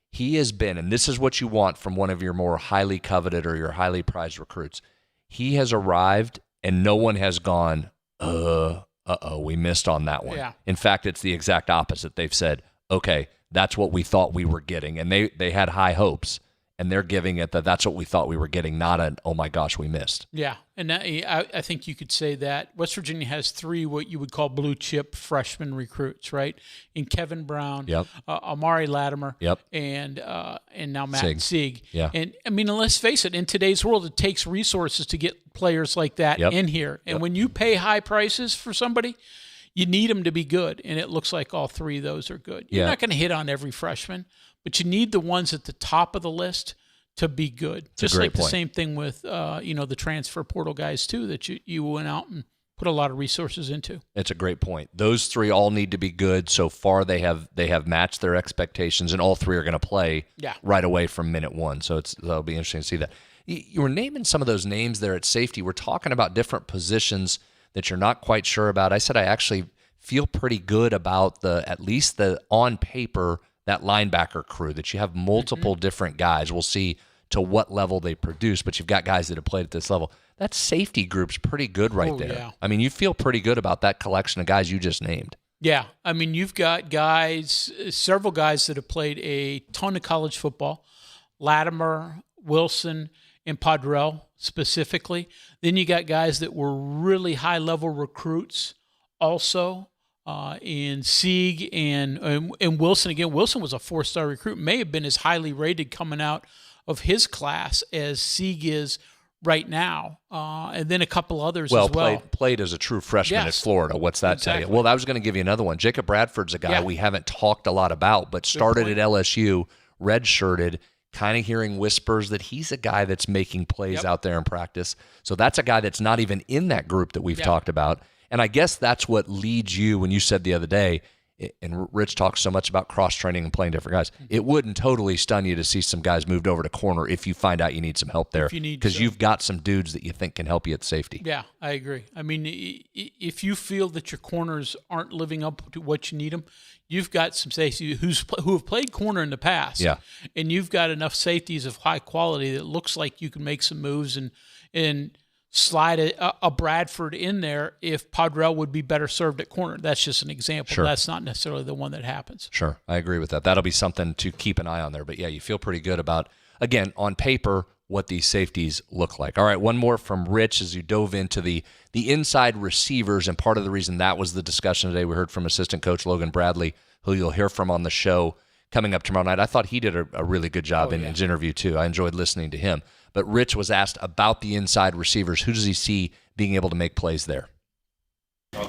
He has been, and this is what you want from one of your more highly coveted or your highly prized recruits. He has arrived, and no one has gone, we missed on that one. Yeah. In fact, it's the exact opposite. They've said, okay, that's what we thought we were getting. And they had high hopes, and they're giving it that's what we thought we were getting, not an, oh my gosh, we missed. Yeah, and I think you could say that West Virginia has 3 what you would call blue chip freshman recruits, right? In Kevin Brown, Amari Latimer, and now Matt Sieg. Yeah. And I mean, let's face it, in today's world, it takes resources to get players like that in here. And when you pay high prices for somebody, you need them to be good, and it looks like all 3 of those are good. You're not going to hit on every freshman, but you need the ones at the top of the list to be good. Just like the same thing with the transfer portal guys too, that you went out and put a lot of resources into. It's a great point. Those 3 all need to be good. So far, they have matched their expectations, and all 3 are going to play right away from minute 1. So that'll be interesting to see that. You were naming some of those names there at safety. We're talking about different positions that you're not quite sure about. I said I actually feel pretty good about at least the on paper, that linebacker crew, that you have multiple different guys. We'll see to what level they produce, but you've got guys that have played at this level. That safety group's pretty good right there. Yeah. I mean, you feel pretty good about that collection of guys you just named. Yeah. I mean, you've got several guys that have played a ton of college football. Latimer, Wilson, and Podrell specifically. Then you got guys that were really high-level recruits also. In Sieg and Wilson. Again, Wilson was a 4-star recruit, may have been as highly rated coming out of his class as Sieg is right now, and then a couple others well, as well. Played as a true freshman at Florida. What's that tell you? Well, I was going to give you another one. Jacob Bradford's a guy we haven't talked a lot about, but started at LSU, redshirted, kind of hearing whispers that he's a guy that's making plays out there in practice. So that's a guy that's not even in that group that we've talked about. And I guess that's what leads you when you said the other day, and Rich talks so much about cross-training and playing different guys, it wouldn't totally stun you to see some guys moved over to corner if you find out you need some help there. Because you've got some dudes that you think can help you at safety. Yeah, I agree. I mean, if you feel that your corners aren't living up to what you need them, you've got some safeties who have played corner in the past. Yeah. And you've got enough safeties of high quality that looks like you can make some moves and slide a Bradford in there if Podrell would be better served at corner. That's just an example. Sure. That's not necessarily the one that happens. Sure, I agree with that. That'll be something to keep an eye on there. But, yeah, you feel pretty good about, again, on paper, what these safeties look like. All right, one more from Rich as you dove into the inside receivers, and part of the reason that was the discussion today, we heard from assistant coach Logan Bradley, who you'll hear from on the show coming up tomorrow night. I thought he did a really good job in his interview, too. I enjoyed listening to him. But Rich was asked about the inside receivers. Who does he see being able to make plays there?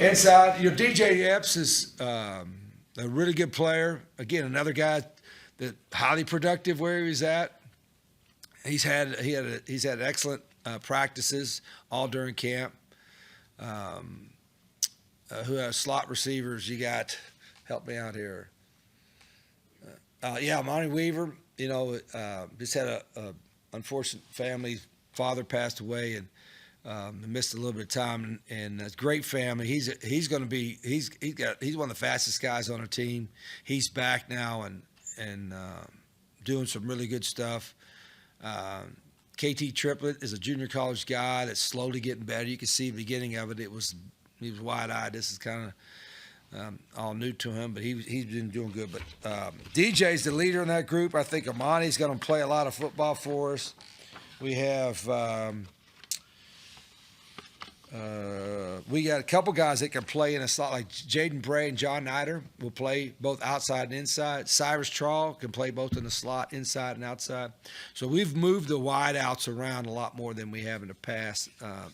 Inside, DJ Epps is a really good player. Again, another guy that highly productive where he's at. He's had excellent practices all during camp. Who has slot receivers? You got, help me out here. Monty Weaver. Just had a unfortunate family. Father passed away and missed a little bit of time, and a great family. He's one of the fastest guys on our team. He's back now and doing some really good stuff. KT Triplett is a junior college guy that's slowly getting better. You can see the beginning of it. He was wide-eyed. This is kind of all new to him, but he's been doing good. But DJ's the leader in that group. I think Amani's going to play a lot of football for us. We have we got a couple guys that can play in a slot, like Jaden Bray and John Nider will play both outside and inside. Cyrus Trawl can play both in the slot, inside and outside. So we've moved the wideouts around a lot more than we have in the past.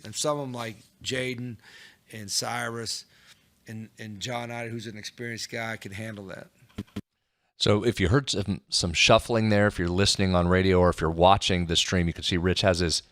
And some of them, like Jaden and Cyrus and John Nider, who's an experienced guy, can handle that. So if you heard some shuffling there, if you're listening on radio or if you're watching the stream, you can see Rich has his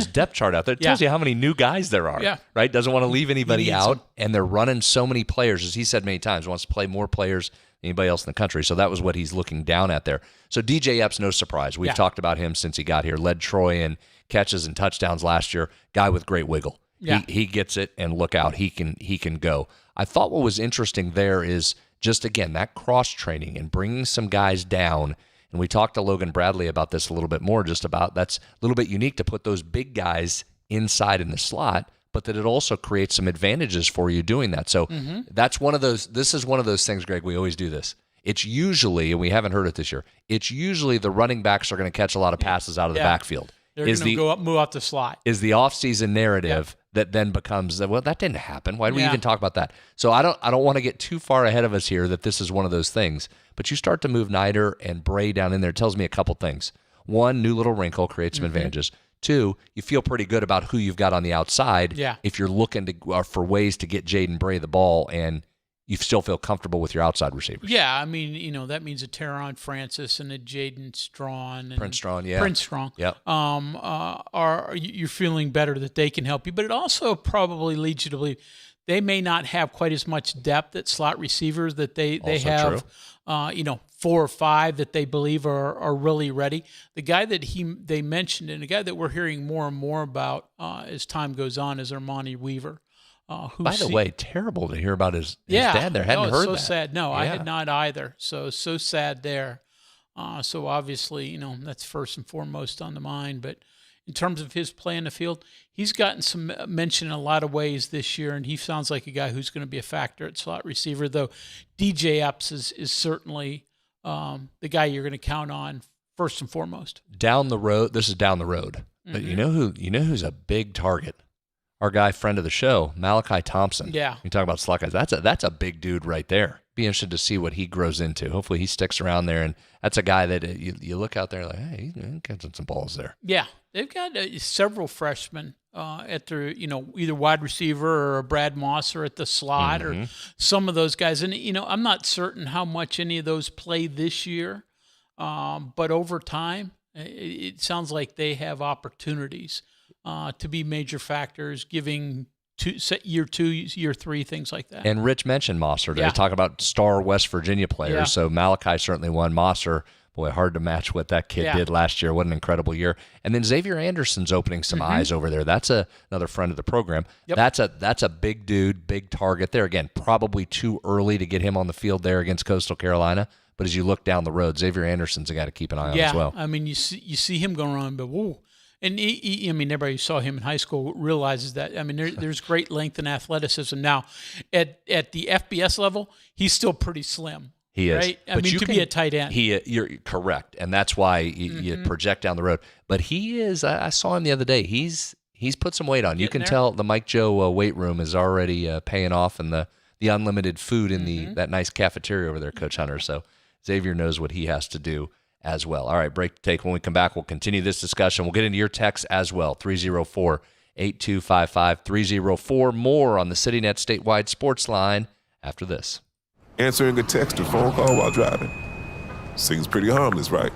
depth chart out there. It tells you how many new guys there are, right? Doesn't want to leave anybody out, and they're running so many players, as he said many times, wants to play more players than anybody else in the country. So that was what he's looking down at there. So DJ Epps, no surprise. We've talked about him since he got here. Led Troy in catches and touchdowns last year. Guy with great wiggle. Yeah. He gets it, and look out, he can go. I thought what was interesting there is just, again, that cross-training and bringing some guys down. And we talked to Logan Bradley about this a little bit more, just about that's a little bit unique to put those big guys inside in the slot, but that it also creates some advantages for you doing that. So that's one of those, this is one of those things, Greg, we always do this. It's usually, and we haven't heard it this year, it's usually the running backs are going to catch a lot of passes out of the backfield. They're going to go up, move out the slot. Is the offseason narrative that then becomes, well, that didn't happen. Why do we even talk about that? So I don't want to get too far ahead of us here that this is one of those things. But you start to move Nider and Bray down in there. It tells me a couple things. One, new little wrinkle creates some advantages. Two, you feel pretty good about who you've got on the outside. Yeah. If you're looking for ways to get Jaden Bray the ball and you still feel comfortable with your outside receivers. Yeah, I mean, that means a Teron Francis and a Jaden Strawn. And Prince Strong, yeah. Prince Strong. Yep. You're feeling better that they can help you, but it also probably leads you to believe they may not have quite as much depth at slot receivers that they have, 4 or 5 that they believe are really ready. The guy that they mentioned and the guy that we're hearing more and more about as time goes on is Armani Weaver. By the way, terrible to hear about his dad there. Hadn't heard so that. Sad. No, I had not either. So sad there. So obviously, that's first and foremost on the mind. But in terms of his play in the field, he's gotten some mention in a lot of ways this year, and he sounds like a guy who's going to be a factor at slot receiver, though DJ Epps is certainly the guy you're going to count on first and foremost. Down the road, this is down the road. But you know who's a big target? Our guy, friend of the show, Malachi Thompson. Yeah. You talk about slot guys. That's a big dude right there. be interested to see what he grows into. Hopefully he sticks around there, and that's a guy that you look out there like, hey, he's catching some balls there. Yeah, they've got several freshmen at their, either wide receiver or a Brad Moss or at the slot or some of those guys. And, I'm not certain how much any of those play this year, but over time, it sounds like they have opportunities to be major factors, giving year 2, year 3, things like that. And Rich mentioned Mosser. They talk about star West Virginia players. Yeah. So Malachi certainly won. Mosser, boy, hard to match what that kid did last year. What an incredible year. And then Xavier Anderson's opening some eyes over there. That's another friend of the program. Yep. That's a big dude, big target there. Again, probably too early to get him on the field there against Coastal Carolina. But as you look down the road, Xavier Anderson's a guy to keep an eye on as well. I mean, you see him going around, but whoa. And everybody who saw him in high school realizes that. I mean, there's great length and athleticism. Now, at the FBS level, he's still pretty slim. He is. Right? I mean, to be a tight end. You're correct, and that's why you project down the road. But he is. I saw him the other day. He's put some weight on. You can tell the Mike Joe weight room is already paying off, and the unlimited food in that nice cafeteria over there, Coach Hunter. So Xavier knows what he has to do as well. All right, break to take. When we come back, we'll continue this discussion. We'll get into your texts as well, 304-8255, 304. More on the CityNet statewide sports line after this. Answering a text or phone call while driving. Seems pretty harmless, right?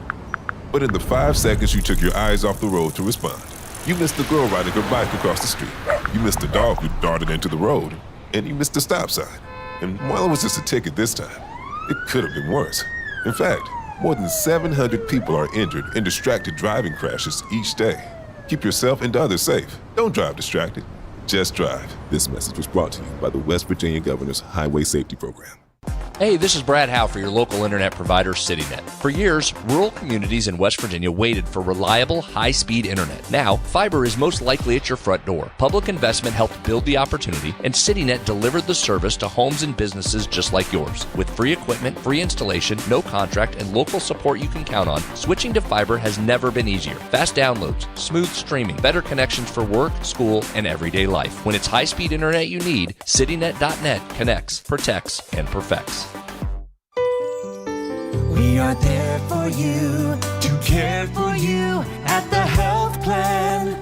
But in the 5 seconds you took your eyes off the road to respond, you missed the girl riding her bike across the street. You missed the dog who darted into the road. And you missed the stop sign. And while it was just a ticket this time, it could have been worse. In fact, more than 700 people are injured in distracted driving crashes each day. Keep yourself and others safe. Don't drive distracted. Just drive. This message was brought to you by the West Virginia Governor's Highway Safety Program. Hey, this is Brad Howe for your local internet provider, CityNet. For years, rural communities in West Virginia waited for reliable, high-speed internet. Now, fiber is most likely at your front door. Public investment helped build the opportunity, and CityNet delivered the service to homes and businesses just like yours. With free equipment, free installation, no contract, and local support you can count on, switching to fiber has never been easier. Fast downloads, smooth streaming, better connections for work, school, and everyday life. When it's high-speed internet you need, CityNet.net connects, protects, and perfects. We are there for you, to care for you at the health plan.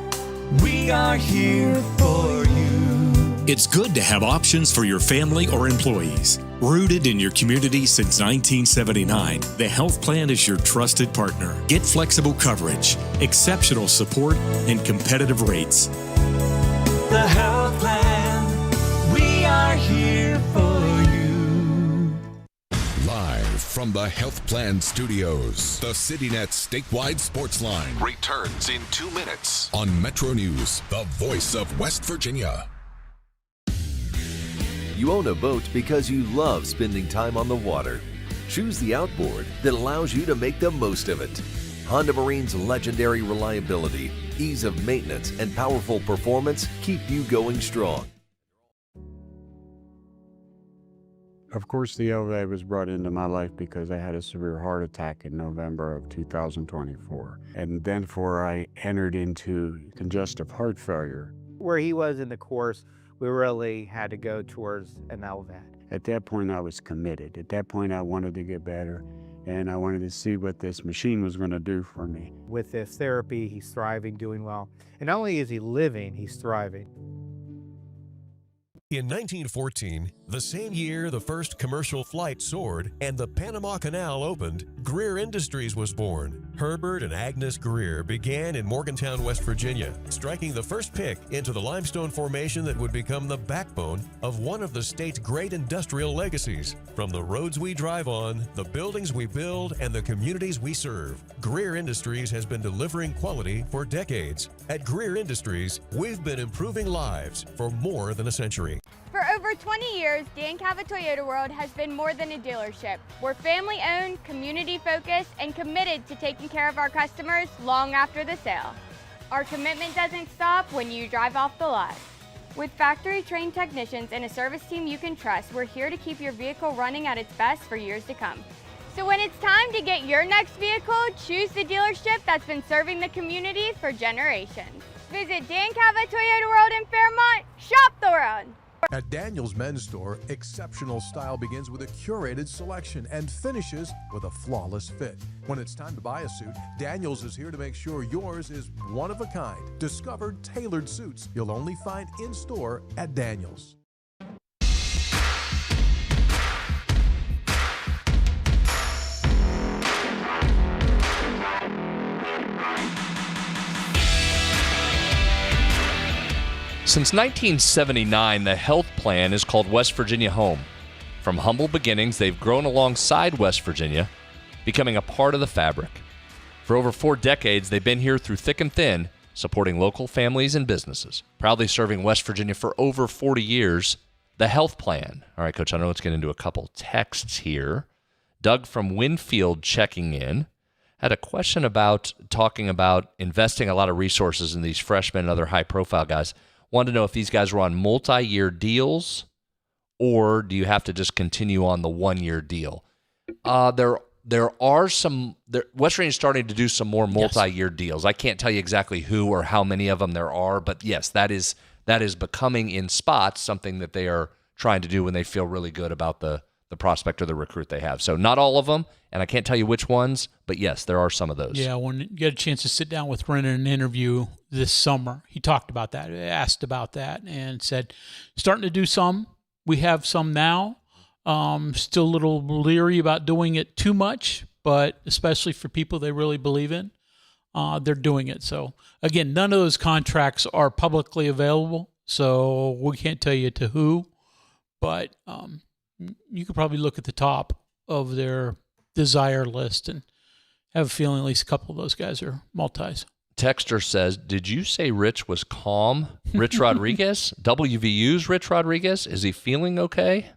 We are here for you. It's good to have options for your family or employees. Rooted in your community since 1979, the health plan is your trusted partner. Get flexible coverage, exceptional support, and competitive rates. The health plan, we are here for you. Live from the Health Plan Studios, the CityNet statewide sports line Returns in 2 minutes. on MetroNews, the voice of West Virginia. You own a boat because you love spending time on the water. Choose the outboard that allows you to make the most of it. Honda Marine's legendary reliability, ease of maintenance, and powerful performance keep you going strong. Of course, the LVA was brought into my life because I had a severe heart attack in November of 2024. And then I entered into congestive heart failure. Where he was in the course, we really had to go towards an LVAD. At that point, I was committed. At that point, I wanted to get better, and I wanted to see what this machine was going to do for me. With this therapy, he's thriving, doing well. And not only is he living, he's thriving. In 1914, the same year the first commercial flight soared and the Panama Canal opened, Greer Industries was born. Herbert and Agnes Greer began in Morgantown, West Virginia, striking the first pick into the limestone formation that would become the backbone of one of the state's great industrial legacies. From the roads we drive on, the buildings we build, and the communities we serve, Greer Industries has been delivering quality for decades. At Greer Industries, we've been improving lives for more than a century. For over 20 years, Dan Cava Toyota World has been more than a dealership. We're family-owned, community-focused, and committed to taking care of our customers long after the sale. Our commitment doesn't stop when you drive off the lot. With factory-trained technicians and a service team you can trust, we're here to keep your vehicle running at its best for years to come. So when it's time to get your next vehicle, choose the dealership that's been serving the community for generations. Visit Dan Cava Toyota World in Fairmont. Shop the road. At Daniels Men's Store, exceptional style begins with a curated selection and finishes with a flawless fit. When it's time to buy a suit, Daniels is here to make sure yours is one of a kind. Discover tailored suits you'll only find in store at Daniels. Since 1979, the health plan is called West Virginia Home. From humble beginnings, they've grown alongside West Virginia, becoming a part of the fabric. For over 4 decades, they've been here through thick and thin, supporting local families and businesses. Proudly serving West Virginia for over 40 years, the health plan. All right, Coach, I know let's get into a couple texts here. Doug from Winfield checking in. Had a question about talking about investing a lot of resources in these freshmen and other high-profile guys. Wanted to know if these guys were on multi-year deals, or do you have to just continue on the 1-year deal? There are some. West Virginia's starting to do some more multi-year deals. I can't tell you exactly who or how many of them there are, but yes, that is becoming in spots something that they are trying to do when they feel really good about the prospect or the recruit they have. So not all of them, and I can't tell you which ones, but yes, there are some of those. Yeah, when you get a chance to sit down with Brenen in an interview this summer, he talked about that, asked about that, and said, starting to do some. We have some now. Still a little leery about doing it too much, but especially for people they really believe in, they're doing it. So, again, none of those contracts are publicly available, so we can't tell you to who, but you could probably look at the top of their desire list and have a feeling at least a couple of those guys are multis. Texter says, did you say Rich was calm? Rich Rodriguez? WVU's Rich Rodriguez? Is he feeling okay?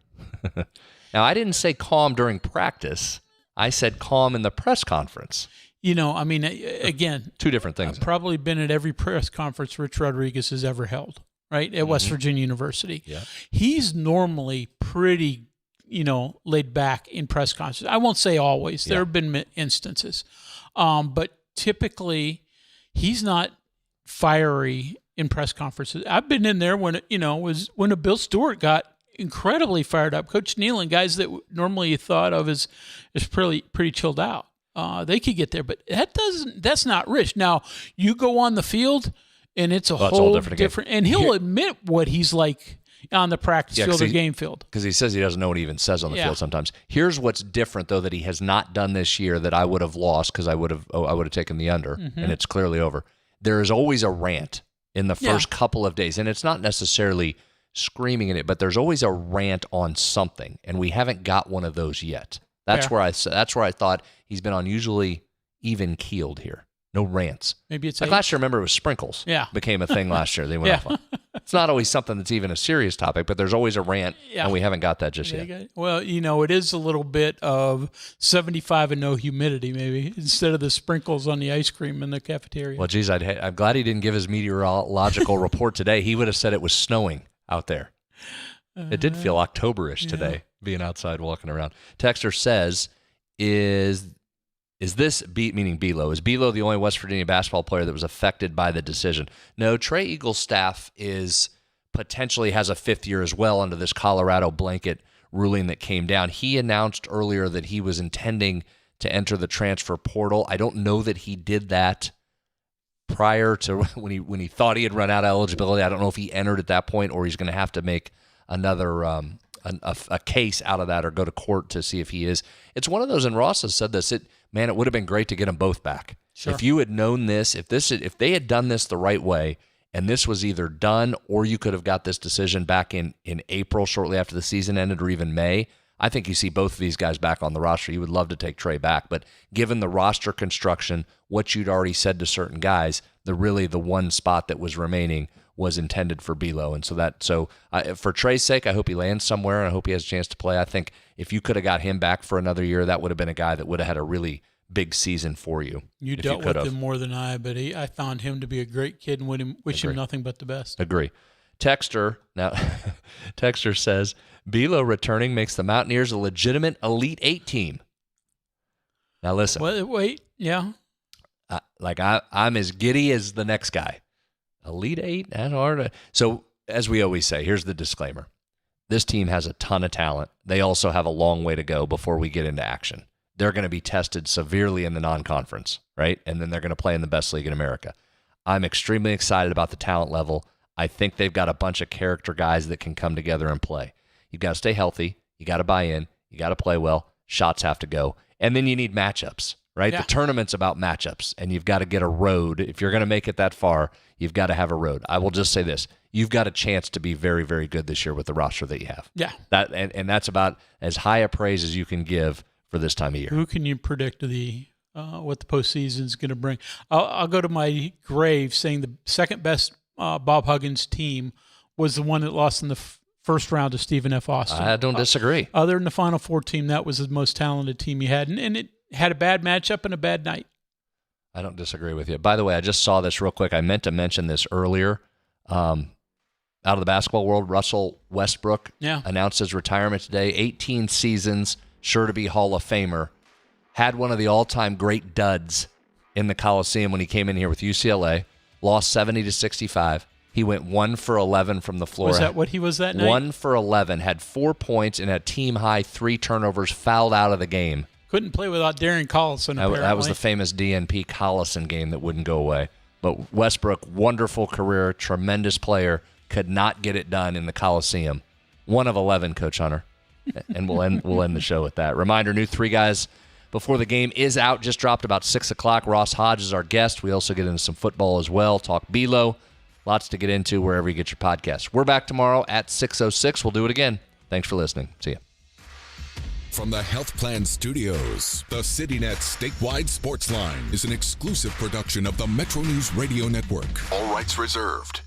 Now, I didn't say calm during practice. I said calm in the press conference. You know, I mean, again, 2 different things. I've probably been at every press conference Rich Rodriguez has ever held, right, at West Virginia University. Yeah. He's normally pretty, laid back in press conferences. I won't say always. There have been instances. But typically, he's not fiery in press conferences. I've been in there when, when a Bill Stewart got incredibly fired up. Coach Neal and guys that normally you thought of as pretty chilled out. They could get there, but that's not Rich. Now, you go on the field and it's a whole different and he'll admit what he's like on the practice field or game field. Because he says he doesn't know what he even says on the field sometimes. Here's what's different, though, that he has not done this year that I would have lost because I would have taken the under, and it's clearly over. There is always a rant in the first couple of days, and it's not necessarily screaming in it, but there's always a rant on something, and we haven't got one of those yet. That's where I thought he's been unusually even keeled here. No rants. Maybe it's like last year. Remember, it was sprinkles. Yeah, became a thing last year. They went off on. It's not always something that's even a serious topic, but there's always a rant, and we haven't got that just yet. Well, it is a little bit of 75 and no humidity, maybe, instead of the sprinkles on the ice cream in the cafeteria. Well, geez, I'm glad he didn't give his meteorological report today. He would have said it was snowing out there. It did feel October-ish today, being outside walking around. Texter says, is this meaning Belo? Is Belo the only West Virginia basketball player that was affected by the decision? No, Trey Eagles' staff potentially has a 5th year as well under this Colorado blanket ruling that came down. He announced earlier that he was intending to enter the transfer portal. I don't know that he did that prior to when he thought he had run out of eligibility. I don't know if he entered at that point or he's going to have to make another a case out of that or go to court to see if he is. It's one of those, and Ross has said this, it would have been great to get them both back. Sure. If you had known this, if they had done this the right way, and this was either done or you could have got this decision back in April, shortly after the season ended, or even May, I think you see both of these guys back on the roster. You would love to take Trey back, but given the roster construction, what you'd already said to certain guys, the one spot that was remaining was intended for Belo. And so for Trey's sake, I hope he lands somewhere, and I hope he has a chance to play. I think if you could have got him back for another year, that would have been a guy that would have had a really big season for you. You dealt with him more than I, but I found him to be a great kid and wish him nothing but the best. Agree. Texter says, Belo returning makes the Mountaineers a legitimate Elite 8 team. Now listen. Wait, yeah. I'm as giddy as the next guy. Elite 8? That's hard. So, as we always say, here's the disclaimer. this team has a ton of talent. They also have a long way to go before we get into action. They're going to be tested severely in the non-conference, right? And then they're going to play in the best league in America. I'm extremely excited about the talent level. I think they've got a bunch of character guys that can come together and play. You've got to stay healthy. You got to buy in. You got to play well. Shots have to go. And then you need matchups, right? Yeah. The tournament's about matchups, and you've got to get a road. If you're going to make it that far, you've got to have a road. I will just say this. You've got a chance to be very, very good this year with the roster that you have. Yeah. That and that's about as high a praise as you can give for this time of year. Who can you predict what the postseason is going to bring? I'll go to my grave saying the second best Bob Huggins team was the one that lost in the first round to Stephen F. Austin. I don't disagree. Other than the Final Four team, that was the most talented team he had, and it had a bad matchup and a bad night. I don't disagree with you. By the way, I just saw this real quick. I meant to mention this earlier. Out of the basketball world, Russell Westbrook announced his retirement today. 18 seasons, sure to be Hall of Famer. Had one of the all-time great duds in the Coliseum when he came in here with UCLA. Lost 70-65. He went 1 for 11 from the floor. Was that what he was that night? 1 for 11. Had 4 points and a team-high 3 turnovers, fouled out of the game. Couldn't play without Darren Collison, apparently. That was the famous DNP Collison game that wouldn't go away. But Westbrook, wonderful career, tremendous player, could not get it done in the Coliseum. 1 of 11, Coach Hunter. And we'll end the show with that. Reminder, new 3 Guys Before the Game is out. Just dropped about 6 o'clock. Ross Hodge is our guest. We also get into some football as well. Talk BLO. Lots to get into wherever you get your podcasts. We're back tomorrow at 6:06. We'll do it again. Thanks for listening. See you. From the Health Plan Studios, the CityNet statewide Sportsline is an exclusive production of the MetroNews Radio Network. All rights reserved.